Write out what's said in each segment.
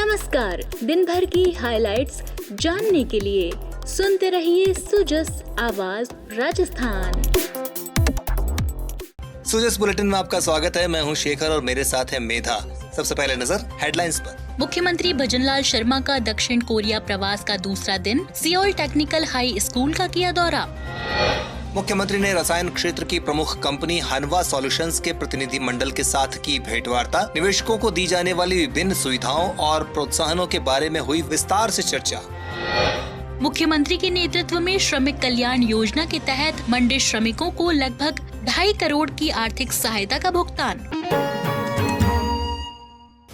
नमस्कार। दिन भर की हाइलाइट्स जानने के लिए सुनते रहिए सुजस आवाज राजस्थान। सुजस बुलेटिन में आपका स्वागत है। मैं हूं शेखर और मेरे साथ है मेधा। सबसे पहले नजर हेडलाइंस पर। मुख्यमंत्री भजनलाल शर्मा का दक्षिण कोरिया प्रवास का दूसरा दिन, सियोल टेक्निकल हाई स्कूल का किया दौरा। मुख्यमंत्री ने रसायन क्षेत्र की प्रमुख कंपनी हनवा सॉल्यूशंस के प्रतिनिधि मंडल के साथ की भेंटवार्ता। निवेशकों को दी जाने वाली विभिन्न सुविधाओं और प्रोत्साहनों के बारे में हुई विस्तार से चर्चा। मुख्यमंत्री के नेतृत्व में श्रमिक कल्याण योजना के तहत मंडी श्रमिकों को लगभग 2.5 करोड़ की आर्थिक सहायता का भुगतान।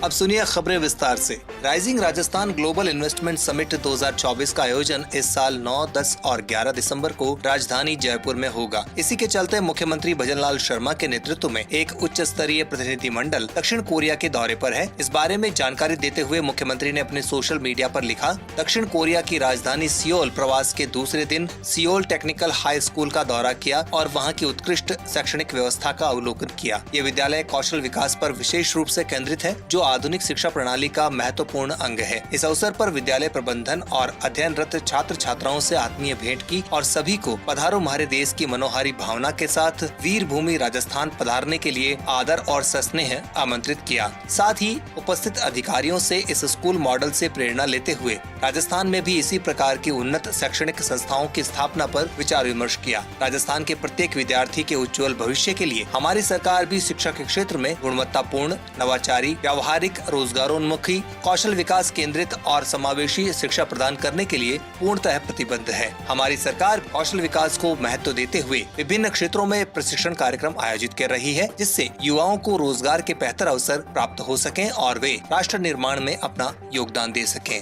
अब सुनिए खबरें विस्तार से। Rising Rajasthan global investment summit 2024 का आयोजन इस साल 9, 10 और 11 दिसंबर को राजधानी जयपुर में होगा। इसी के चलते मुख्यमंत्री भजनलाल शर्मा के नेतृत्व में एक उच्च स्तरीय प्रतिनिधि मंडल दक्षिण कोरिया के दौरे पर है। इस बारे में जानकारी देते हुए मुख्यमंत्री ने अपने सोशल मीडिया पर लिखा, दक्षिण कोरिया की राजधानी सियोल प्रवास के दूसरे दिन सियोल टेक्निकल हाई स्कूल का दौरा किया और वहाँ की उत्कृष्ट शैक्षणिक व्यवस्था का अवलोकन किया। ये विद्यालय कौशल विकास पर विशेष रूप से केंद्रित है, जो आधुनिक शिक्षा प्रणाली का महत्वपूर्ण अंग है। इस अवसर पर विद्यालय प्रबंधन और अध्ययनरत छात्र छात्राओं से आत्मीय भेंट की और सभी को पधारो हमारे देश की मनोहारी भावना के साथ वीर भूमि राजस्थान पधारने के लिए आदर और सस्नेह आमंत्रित किया। साथ ही उपस्थित अधिकारियों से इस स्कूल मॉडल से प्रेरणा लेते हुए राजस्थान में भी इसी प्रकार की उन्नत शैक्षणिक संस्थाओं की स्थापना पर विचार विमर्श किया। राजस्थान के प्रत्येक विद्यार्थी के उज्जवल भविष्य के लिए हमारी सरकार भी शिक्षा के क्षेत्र में गुणवत्तापूर्ण, नवाचारी, व्यावहारिक, रोजगारोन्मुखी, कौशल विकास केंद्रित और समावेशी शिक्षा प्रदान करने के लिए पूर्णतः प्रतिबद्ध है। हमारी सरकार कौशल विकास को महत्व देते हुए विभिन्न क्षेत्रों में प्रशिक्षण कार्यक्रम आयोजित कर रही है, जिससे युवाओं को रोजगार के बेहतर अवसर प्राप्त हो सकें और वे राष्ट्र निर्माण में अपना योगदान दे सकें।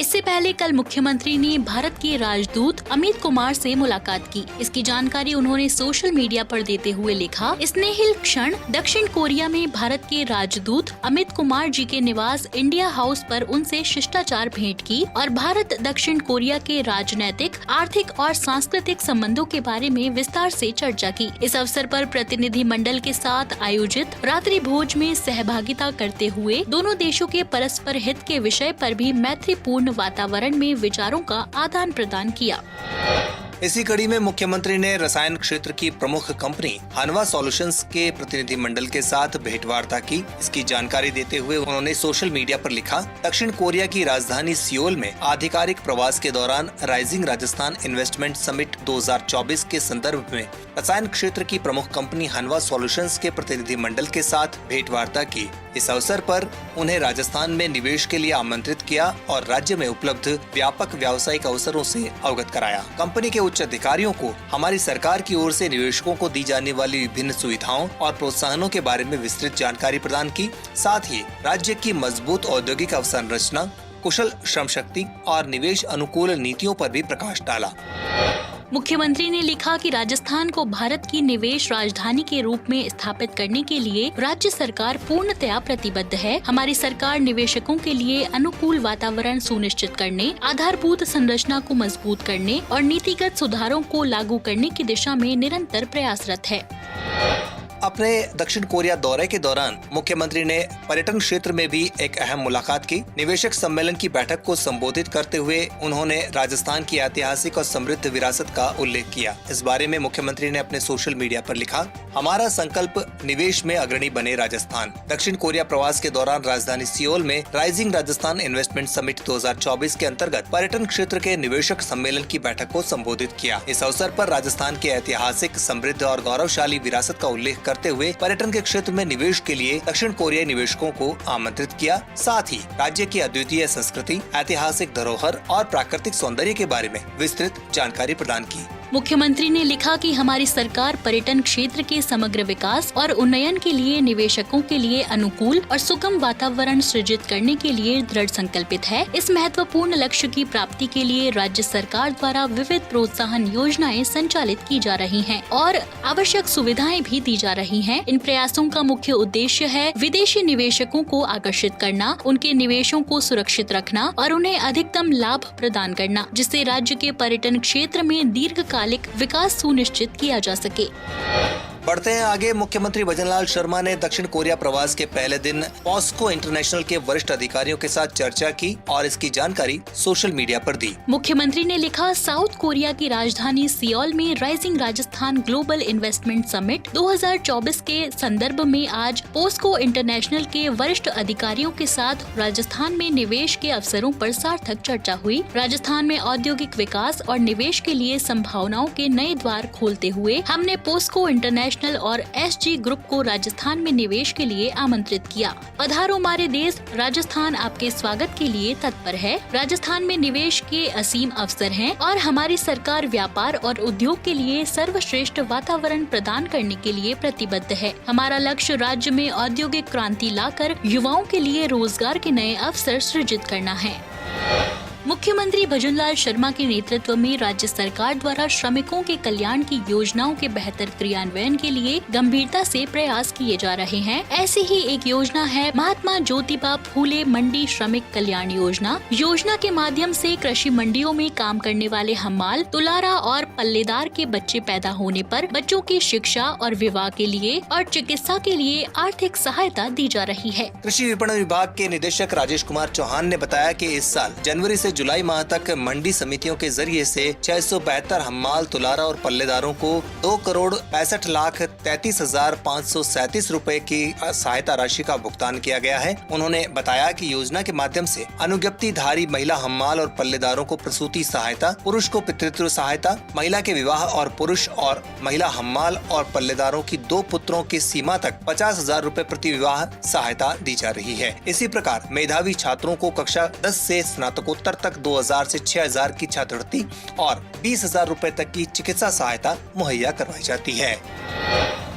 इससे पहले कल मुख्यमंत्री ने भारत के राजदूत अमित कुमार से मुलाकात की। इसकी जानकारी उन्होंने सोशल मीडिया पर देते हुए लिखा, स्नेहिल क्षण दक्षिण कोरिया में भारत के राजदूत अमित कुमार जी के निवास इंडिया हाउस पर उनसे शिष्टाचार भेंट की और भारत दक्षिण कोरिया के राजनैतिक, आर्थिक और सांस्कृतिक संबंधों के बारे में विस्तार से चर्चा की। इस अवसर पर प्रतिनिधि मंडल के साथ आयोजित रात्रि भोज में सहभागिता करते हुए दोनों देशों के परस्पर हित के विषय पर भी मैत्रीपूर्ण वातावरण में विचारों का आदान प्रदान किया। इसी कड़ी में मुख्यमंत्री ने रसायन क्षेत्र की प्रमुख कंपनी हनवा सॉल्यूशंस के प्रतिनिधि मंडल के साथ भेंटवार्ता की। इसकी जानकारी देते हुए उन्होंने सोशल मीडिया पर लिखा, दक्षिण कोरिया की राजधानी सियोल में आधिकारिक प्रवास के दौरान राइजिंग राजस्थान इन्वेस्टमेंट समिट 2024 के संदर्भ में रसायन क्षेत्र की प्रमुख कंपनी हनवा सॉल्यूशंस के प्रतिनिधि मंडल के साथ भेंटवार्ता की। इस अवसर पर उन्हें राजस्थान में निवेश के लिए आमंत्रित किया और राज्य में उपलब्ध व्यापक व्यावसायिक अवसरों से अवगत कराया। कंपनी के उच्च अधिकारियों को हमारी सरकार की ओर से निवेशकों को दी जाने वाली विभिन्न सुविधाओं और प्रोत्साहनों के बारे में विस्तृत जानकारी प्रदान की। साथ ही राज्य की मजबूत औद्योगिक अवसंरचना, कुशल श्रम शक्ति और निवेश अनुकूल नीतियों पर भी प्रकाश डाला। मुख्यमंत्री ने लिखा कि राजस्थान को भारत की निवेश राजधानी के रूप में स्थापित करने के लिए राज्य सरकार पूर्णतया प्रतिबद्ध है। हमारी सरकार निवेशकों के लिए अनुकूल वातावरण सुनिश्चित करने, आधारभूत संरचना को मजबूत करने और नीतिगत सुधारों को लागू करने की दिशा में निरंतर प्रयासरत है। अपने दक्षिण कोरिया दौरे के दौरान मुख्यमंत्री ने पर्यटन क्षेत्र में भी एक अहम मुलाकात की। निवेशक सम्मेलन की बैठक को संबोधित करते हुए उन्होंने राजस्थान की ऐतिहासिक और समृद्ध विरासत का उल्लेख किया। इस बारे में मुख्यमंत्री ने अपने सोशल मीडिया पर लिखा, हमारा संकल्प निवेश में अग्रणी बने राजस्थान। दक्षिण कोरिया प्रवास के दौरान राजधानी सियोल में राइजिंग राजस्थान इन्वेस्टमेंट समिट 2024 के अंतर्गत पर्यटन क्षेत्र के निवेशक सम्मेलन की बैठक को संबोधित किया। इस अवसर पर राजस्थान के ऐतिहासिक, समृद्ध और गौरवशाली विरासत का उल्लेख करते हुए पर्यटन के क्षेत्र में निवेश के लिए दक्षिण कोरियाई निवेशकों को आमंत्रित किया। साथ ही राज्य की अद्वितीय संस्कृति, ऐतिहासिक धरोहर और प्राकृतिक सौंदर्य के बारे में विस्तृत जानकारी प्रदान की। मुख्यमंत्री ने लिखा कि हमारी सरकार पर्यटन क्षेत्र के समग्र विकास और उन्नयन के लिए निवेशकों के लिए अनुकूल और सुगम वातावरण सृजित करने के लिए दृढ़ संकल्पित है। इस महत्वपूर्ण लक्ष्य की प्राप्ति के लिए राज्य सरकार द्वारा विविध प्रोत्साहन योजनाएं संचालित की जा रही हैं और आवश्यक सुविधाएं भी दी जा रही हैं। इन प्रयासों का मुख्य उद्देश्य है विदेशी निवेशकों को आकर्षित करना, उनके निवेशों को सुरक्षित रखना और उन्हें अधिकतम लाभ प्रदान करना, जिससे राज्य के पर्यटन क्षेत्र में दीर्घकालिक विकास सुनिश्चित किया जा सके। बढ़ते हैं आगे। मुख्यमंत्री भजनलाल शर्मा ने दक्षिण कोरिया प्रवास के पहले दिन पॉस्को इंटरनेशनल के वरिष्ठ अधिकारियों के साथ चर्चा की और इसकी जानकारी सोशल मीडिया पर दी। मुख्यमंत्री ने लिखा, साउथ कोरिया की राजधानी सियोल में rising Rajasthan global investment summit 2024 के संदर्भ में आज पॉस्को इंटरनेशनल के वरिष्ठ अधिकारियों के साथ राजस्थान में निवेश के अवसरों पर सार्थक चर्चा हुई। राजस्थान में औद्योगिक विकास और निवेश के लिए संभावनाओं के नए द्वार खोलते हुए हमने पॉस्को इंटरनेशनल और एसजी ग्रुप को राजस्थान में निवेश के लिए आमंत्रित किया। पधारो हमारे देश, राजस्थान आपके स्वागत के लिए तत्पर है। राजस्थान में निवेश के असीम अवसर हैं और हमारी सरकार व्यापार और उद्योग के लिए सर्वश्रेष्ठ वातावरण प्रदान करने के लिए प्रतिबद्ध है। हमारा लक्ष्य राज्य में औद्योगिक क्रांति लाकर युवाओं के लिए रोजगार के नए अवसर सृजित करना है। मुख्यमंत्री भजनलाल शर्मा के नेतृत्व में राज्य सरकार द्वारा श्रमिकों के कल्याण की योजनाओं के बेहतर क्रियान्वयन के लिए गंभीरता से प्रयास किए जा रहे हैं। ऐसी ही एक योजना है महात्मा ज्योतिबा फूले मंडी श्रमिक कल्याण योजना। योजना के माध्यम से कृषि मंडियों में काम करने वाले हमाल, तुलारा और पल्लेदार के बच्चे पैदा होने पर बच्चों की शिक्षा और विवाह के लिए और चिकित्सा के लिए आर्थिक सहायता दी जा रही है। कृषि विपणन विभाग के निदेशक राजेश कुमार चौहान ने बताया कि इस साल जनवरी से जुलाई माह तक मंडी समितियों के जरिए से 672 हम्माल, तुलारा और पल्लेदारों को 2,65,33,537 रुपए की सहायता राशि का भुगतान किया गया है। उन्होंने बताया कि योजना के माध्यम से अनुज्ञप्तिधारी महिला हम्माल और पल्लेदारों को प्रसूति सहायता, पुरुष को पितृत्व सहायता, महिला के विवाह और पुरुष और महिला हम्माल और पल्लेदारों की 2 पुत्रों की सीमा तक 50,000 रुपए प्रति विवाह सहायता दी जा रही है। इसी प्रकार मेधावी छात्रों को कक्षा 10 से स्नातकोत्तर तक 2,000 से 6,000 की छात्रवृत्ति और 20,000 रुपए तक की चिकित्सा सहायता मुहैया करवाई जाती है।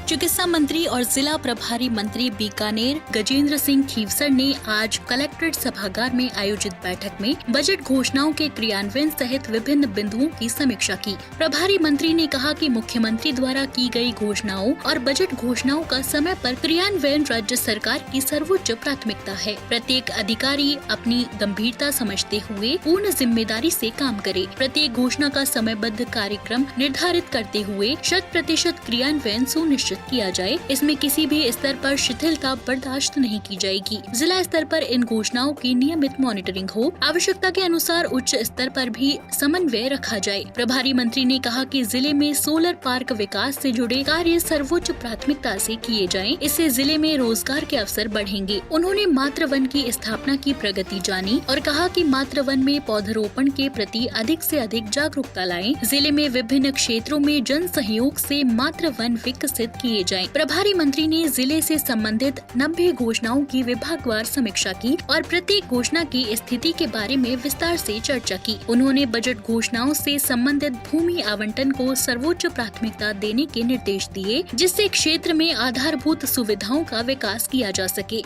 चिकित्सा मंत्री और जिला प्रभारी मंत्री बीकानेर गजेंद्र सिंह खीवसर ने आज कलेक्ट्रेट सभागार में आयोजित बैठक में बजट घोषणाओं के क्रियान्वयन सहित विभिन्न बिंदुओं की समीक्षा की। प्रभारी मंत्री ने कहा कि मुख्यमंत्री द्वारा की गई घोषणाओं और बजट घोषणाओं का समय पर क्रियान्वयन राज्य सरकार की सर्वोच्च प्राथमिकता है। प्रत्येक अधिकारी अपनी गंभीरता समझते हुए पूर्ण जिम्मेदारी से काम करे। प्रत्येक घोषणा का समयबद्ध कार्यक्रम निर्धारित करते हुए 100% क्रियान्वयन सुनिश्चित किया जाए। इसमें किसी भी स्तर पर शिथिलता बर्दाश्त नहीं की जाएगी। जिला स्तर पर इन घोषणाओं की नियमित मॉनिटरिंग हो। आवश्यकता के अनुसार उच्च स्तर पर भी समन्वय रखा जाए। प्रभारी मंत्री ने कहा कि जिले में सोलर पार्क विकास से जुड़े कार्य सर्वोच्च प्राथमिकता से किए जाएं। इससे जिले में रोजगार के अवसर बढ़ेंगे। उन्होंने मातृवन की स्थापना की प्रगति जानी और कहा कि मातृवन में पौधरोपण के प्रति अधिक से अधिक जागरूकता लाएं। जिले में विभिन्न क्षेत्रों में जन सहयोग से मातृवन विकसित किए जाएं। प्रभारी मंत्री ने जिले से संबंधित 90 घोषणाओं की विभागवार समीक्षा की और प्रत्येक घोषणा की स्थिति के बारे में विस्तार से चर्चा की। उन्होंने बजट घोषणाओं से संबंधित भूमि आवंटन को सर्वोच्च प्राथमिकता देने के निर्देश दिए, जिससे क्षेत्र में आधारभूत सुविधाओं का विकास किया जा सके।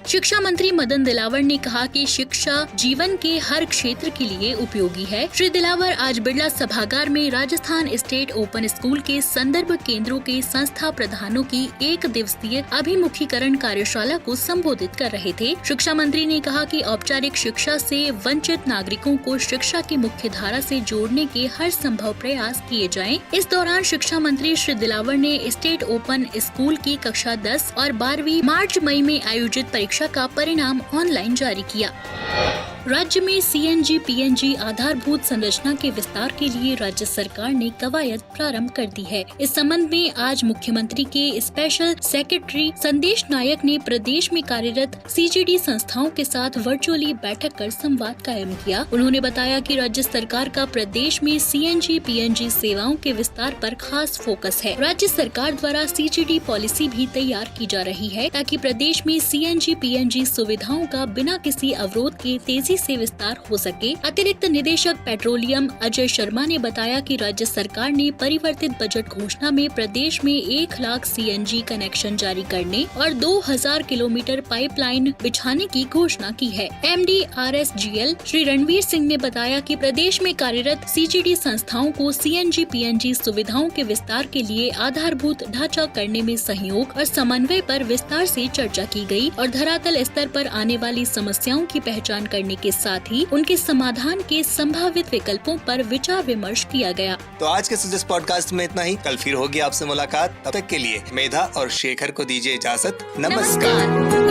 शिक्षा मंत्री मदन दिलावर ने कहा कि शिक्षा जीवन के हर क्षेत्र के लिए उपयोगी है। श्री दिलावर आज बिरला सभागार में राजस्थान स्टेट ओपन स्कूल के संदर्भ केंद्रों के संस्था प्रधानों की 1 दिवसीय अभिमुखीकरण कार्यशाला को संबोधित कर रहे थे। शिक्षा मंत्री ने कहा कि औपचारिक शिक्षा से वंचित नागरिकों को शिक्षा की मुख्य धारा से जोड़ने के हर संभव प्रयास किए जाएं। इस दौरान शिक्षा मंत्री श्री दिलावर ने स्टेट ओपन स्कूल की कक्षा 10 और 12वीं मार्च मई में आयोजित परीक्षा का परिणाम ऑनलाइन जारी किया। राज्य में सीएनजी पीएनजी आधारभूत संरचना के विस्तार के लिए राज्य सरकार ने कवायद प्रारंभ कर दी है। इस संबंध में आज मुख्यमंत्री के स्पेशल सेक्रेटरी संदेश नायक ने प्रदेश में कार्यरत सीजीडी संस्थाओं के साथ वर्चुअली बैठक कर संवाद कायम किया। उन्होंने बताया कि राज्य सरकार का प्रदेश में सीएनजी पीएनजी सेवाओं के विस्तार पर खास फोकस है। राज्य सरकार द्वारा सीजीडी पॉलिसी भी तैयार की जा रही है ताकि प्रदेश में सीएनजी पीएनजी सुविधाओं का बिना किसी अवरोध के तेजी से विस्तार हो सके। अतिरिक्त निदेशक पेट्रोलियम अजय शर्मा ने बताया कि राज्य सरकार ने परिवर्तित बजट घोषणा में प्रदेश में 1 लाख सीएनजी कनेक्शन जारी करने और 2000 किलोमीटर पाइपलाइन बिछाने की घोषणा की है। एमडी आरएसजीएल श्री रणवीर सिंह ने बताया कि प्रदेश में कार्यरत सीजीडी संस्थाओं को सीएनजी पीएनजी सुविधाओं के विस्तार के लिए आधारभूत ढांचा करने में सहयोग और समन्वय पर विस्तार से चर्चा की गई और धरातल स्तर पर आने वाली समस्याओं की पहचान करने के के साथ ही उनके समाधान के संभावित विकल्पों पर विचार विमर्श किया गया। तो आज के सुजस पॉडकास्ट में इतना ही। कल फिर होगी आपसे मुलाकात। तब तक के लिए मेधा और शेखर को दीजिए इजाजत। नमस्कार।